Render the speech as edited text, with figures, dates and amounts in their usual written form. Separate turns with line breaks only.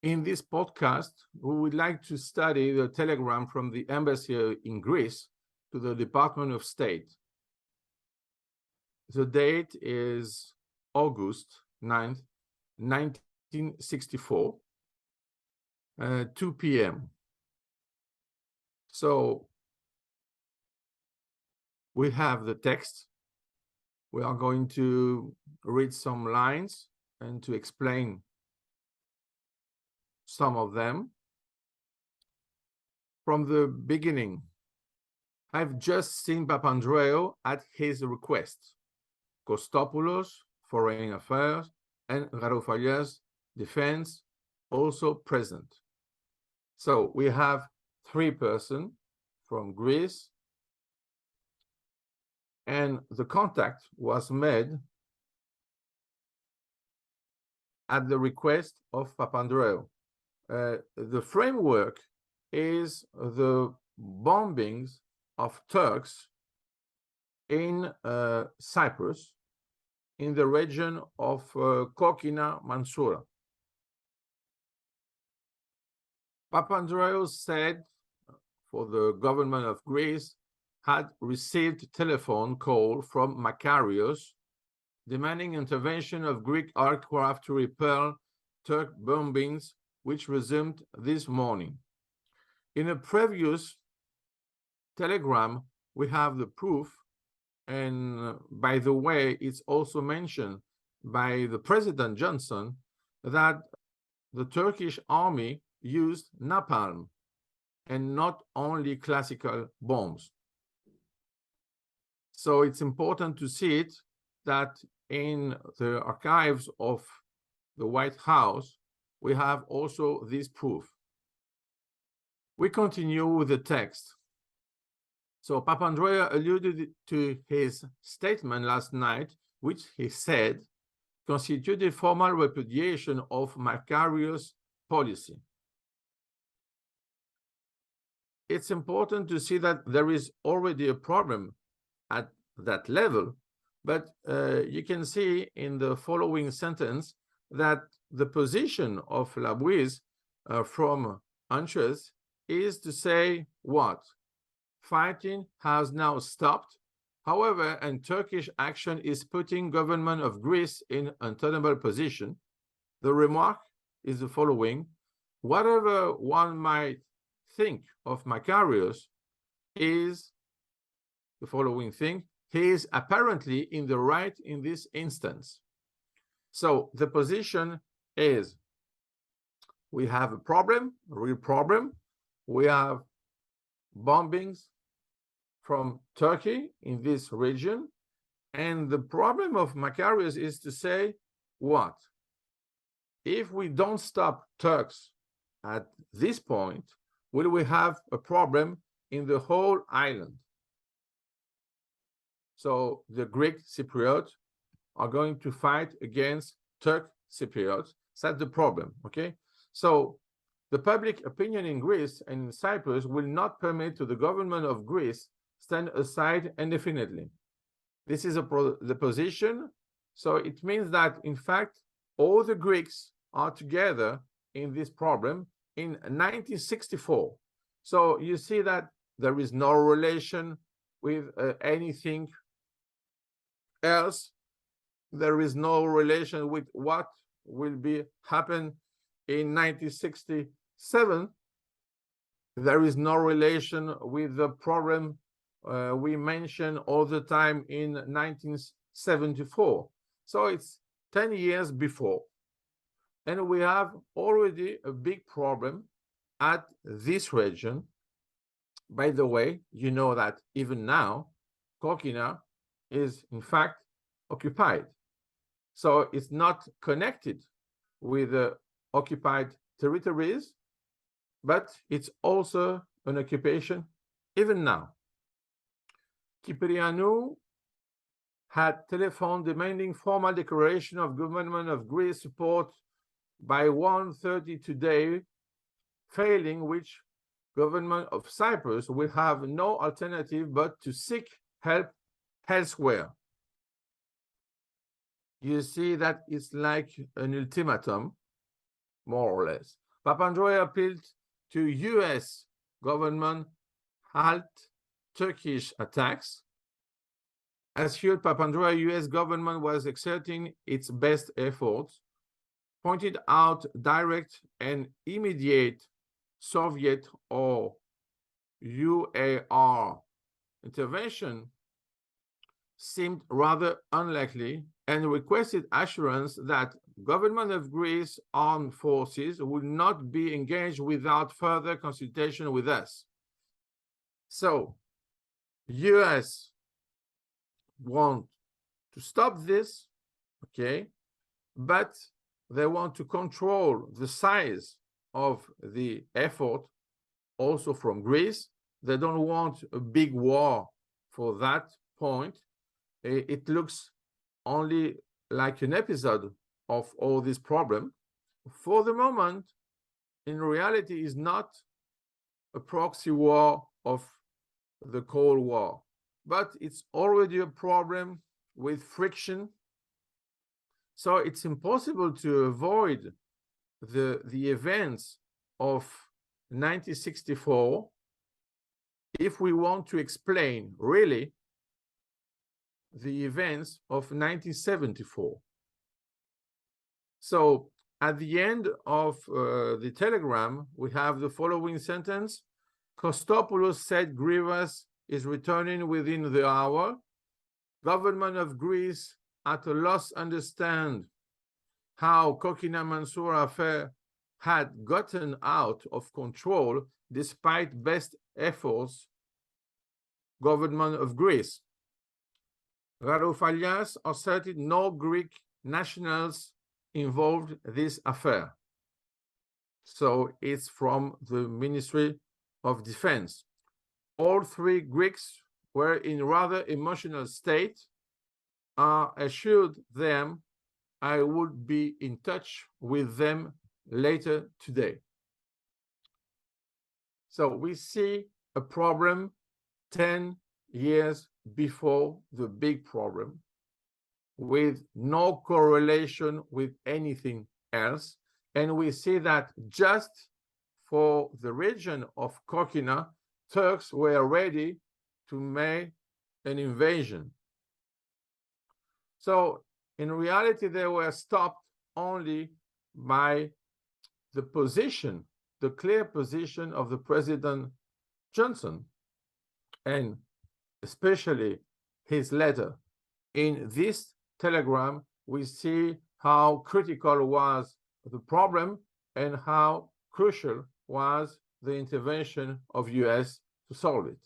In this podcast, we would like to study the telegram from the embassy in Greece to the Department of State. The date is August 9th, 1964, 2 p.m. So we have the text. We are going to read some lines and to explain some of them. From the beginning, I've just seen Papandreou at his request. Kostopoulos, Foreign Affairs, and Varoufakis, Defense, also present. So we have 3 persons from Greece, and the contact was made at the request of Papandreou. The framework is the bombings of Turks in Cyprus, in the region of Kokina, Mansoura. Papandreou said, for the government of Greece, had received a telephone call from Makarios demanding intervention of Greek aircraft to repel Turk bombings, which resumed this morning. In a previous telegram, we have the proof, and by the way, it's also mentioned by the President Johnson that the Turkish army used napalm and not only classical bombs. So it's important to see it that in the archives of the White House, we have also this proof. We continue with the text. So Papandreou alluded to his statement last night, which he said constituted formal repudiation of Makarios' policy. It's important to see that there is already a problem at that level, but you can see in the following sentence that the position of Labouisse from Anches is to say what? Fighting has now stopped. However, and Turkish action is putting government of Greece in untenable position. The remark is the following: whatever one might think of Makarios is the following thing: he is apparently in the right in this instance. So the position is, we have a problem, a real problem. We have bombings from Turkey in this region. And the problem of Makarios is to say what? If we don't stop Turks at this point, will we have a problem in the whole island? So the Greek Cypriots are going to fight against Turk Cypriots. That's the problem, okay? So the public opinion in Greece and in Cyprus will not permit to the government of Greece stand aside indefinitely. This is the position. So it means that, in fact, all the Greeks are together in this problem in 1964. So you see that there is no relation with anything else. There is no relation with what will be happen in 1967. There is no relation with the problem we mention all the time in 1974. So it's 10 years before. And we have already a big problem at this region. By the way, you know that even now, Kokina is in fact occupied. So it's not connected with the occupied territories, but it's also an occupation even now. Kyprianou had telephoned demanding formal declaration of government of Greece support by 1:30 today, failing which government of Cyprus will have no alternative but to seek help elsewhere. You see that it's like an ultimatum, more or less. Papandreou appealed to US government halt Turkish attacks. Assured Papandreou, US government was exerting its best efforts, pointed out direct and immediate Soviet or UAR intervention seemed rather unlikely, and requested assurance that government of Greece armed forces would not be engaged without further consultation with us. So, US want to stop this, okay, but they want to control the size of the effort also from Greece. They don't want a big war for that point. It looks only like an episode of all this problem. For the moment, in reality, is not a proxy war of the Cold War, but it's already a problem with friction. So it's impossible to avoid the events of 1964 if we want to explain really the events of 1974. So at the end of the telegram, we have the following sentence. Kostopoulos said Grivas is returning within the hour. Government of Greece at a loss understand how Kokina Mansour affair had gotten out of control despite best efforts. Government of Greece. Varoufalias asserted no Greek nationals involved this affair. So it's from the Ministry of Defense. All three Greeks were in rather emotional state. I assured them I would be in touch with them later today. So we see a problem 10 years before the big problem, with no correlation with anything else. And we see that just for the region of Kokina, Turks were ready to make an invasion. So in reality, they were stopped only by the position, the clear position of the President Johnson, and especially his letter. In this telegram, we see how critical was the problem and how crucial was the intervention of US to solve it.